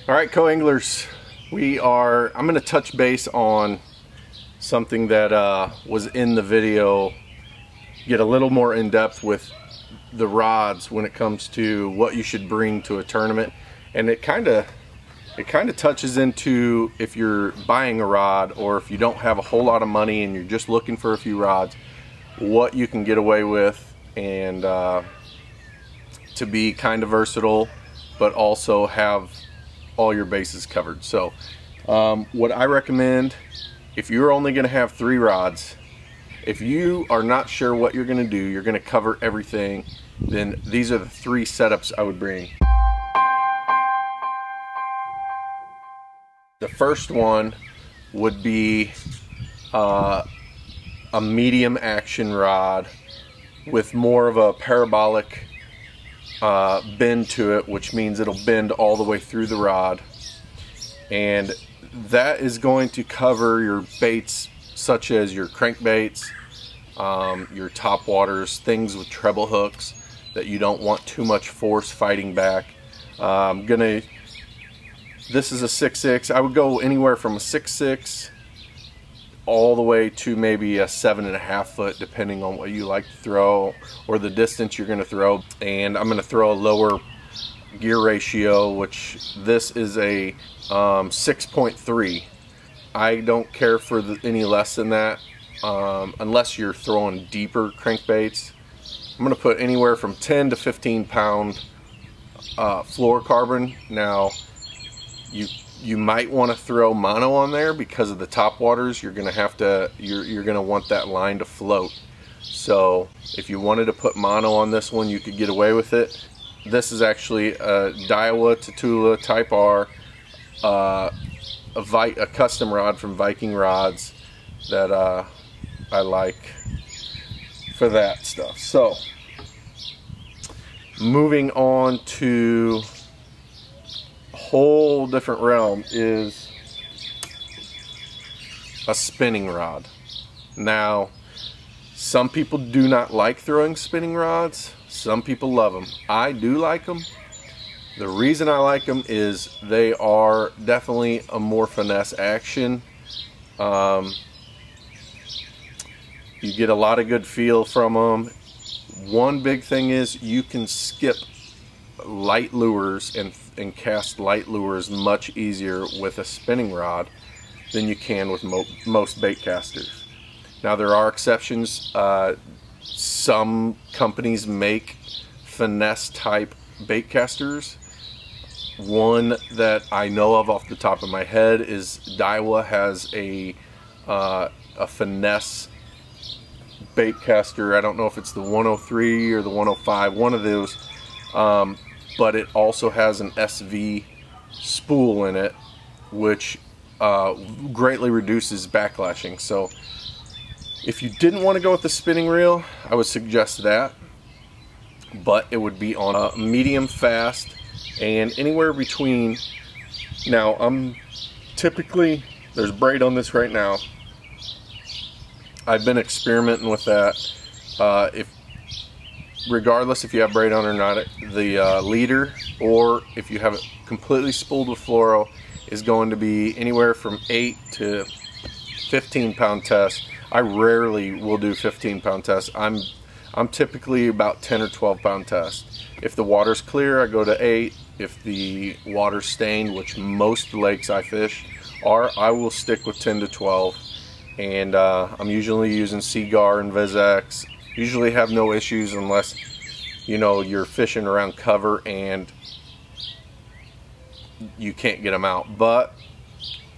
All right, co-anglers, I'm going to touch base on something that was in the video, get a little more in depth with the rods when it comes to what you should bring to a tournament. And it kind of touches into if you're buying a rod or if you don't have a whole lot of money and you're just looking for a few rods, what you can get away with, and to be kind of versatile but also have all your bases covered. So what I recommend, if you're only going to have 3 rods, if you are not sure what you're going to do, you're going to cover everything, then these are the 3 setups I would bring. The first one would be a medium action rod with more of a parabolic bend to it, which means it'll bend all the way through the rod, and that is going to cover your baits such as your crankbaits, your top waters, things with treble hooks that you don't want too much force fighting back. This is a 6.6. I would go anywhere from a 6.6 all the way to maybe a 7.5 foot, depending on what you like to throw or the distance you're going to throw. And I'm going to throw a lower gear ratio, which this is a 6.3. I don't care for any less than that unless you're throwing deeper crankbaits. I'm going to put anywhere from 10 to 15 pound fluorocarbon. Now you might want to throw mono on there because of the top waters. You're gonna have to, you're gonna want that line to float. So if you wanted to put mono on this one, you could get away with it. This is actually a Daiwa Tatula Type R, a custom rod from Viking Rods that I like for that stuff. So moving on to whole different realm is a spinning rod. Now, some people do not like throwing spinning rods. Some people love them. I do like them. The reason I like them is they are definitely a more finesse action. You get a lot of good feel from them. One big thing is you can skip light lures and cast light lures much easier with a spinning rod than you can with most bait casters. Now there are exceptions. Some companies make finesse type bait casters. One that I know of off the top of my head is Daiwa has a finesse bait caster. I don't know if it's the 103 or the 105, one of those. But it also has an SV spool in it, which greatly reduces backlashing. So if you didn't want to go with the spinning reel, I would suggest that, but it would be on a medium fast and anywhere between. Now I'm typically, there's braid on this right now. I've been experimenting with that. Regardless if you have braid on or not, the leader, or if you have it completely spooled with fluoro, is going to be anywhere from 8 to 15 pound tests. I rarely will do 15 pound tests. I'm typically about 10 or 12 pound tests. If the water's clear, I go to 8. If the water's stained, which most lakes I fish are, I will stick with 10 to 12. And I'm usually using Seagar and Vizex. Usually have no issues unless, you know, you're fishing around cover and you can't get them out. But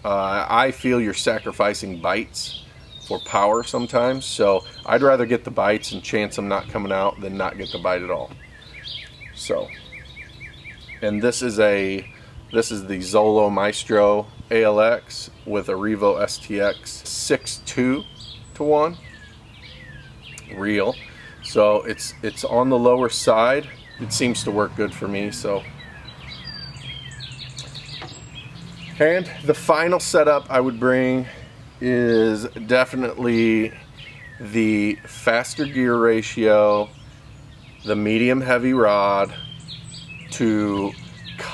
I feel you're sacrificing bites for power sometimes, so I'd rather get the bites and chance them not coming out than not get the bite at all. So, and this is the Zolo Maestro ALX with a Revo STX 6.2 to 1 reel, so it's on the lower side. It seems to work good for me. So, and the final setup I would bring is definitely the faster gear ratio, the medium heavy rod to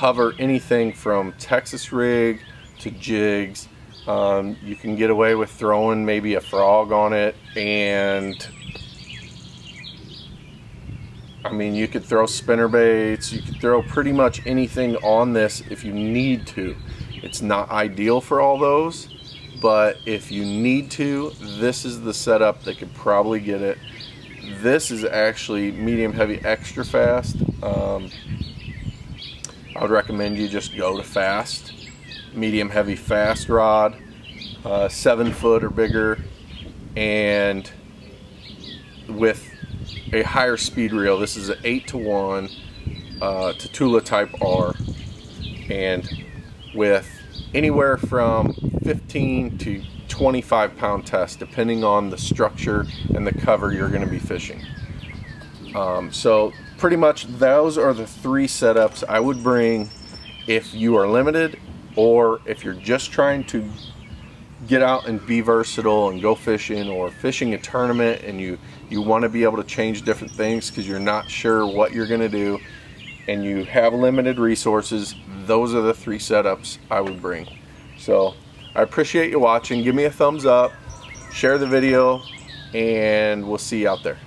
cover anything from Texas rig to jigs. You can get away with throwing maybe a frog on it, and I mean, you could throw spinner baits, you could throw pretty much anything on this if you need to. It's not ideal for all those, but if you need to, this is the setup that could probably get it. This is actually medium heavy extra fast. I would recommend you just go to fast. Medium heavy fast rod, 7 foot or bigger, and with a higher speed reel. This is an 8-to-1 Tatula type R, and with anywhere from 15 to 25 pound test, depending on the structure and the cover you're going to be fishing. So pretty much those are the 3 setups I would bring if you are limited, or if you're just trying to get out and be versatile and go fishing, or fishing a tournament and you want to be able to change different things because you're not sure what you're going to do and you have limited resources. Those are the 3 setups I would bring. So I appreciate you watching. Give me a thumbs up, share the video, and we'll see you out there.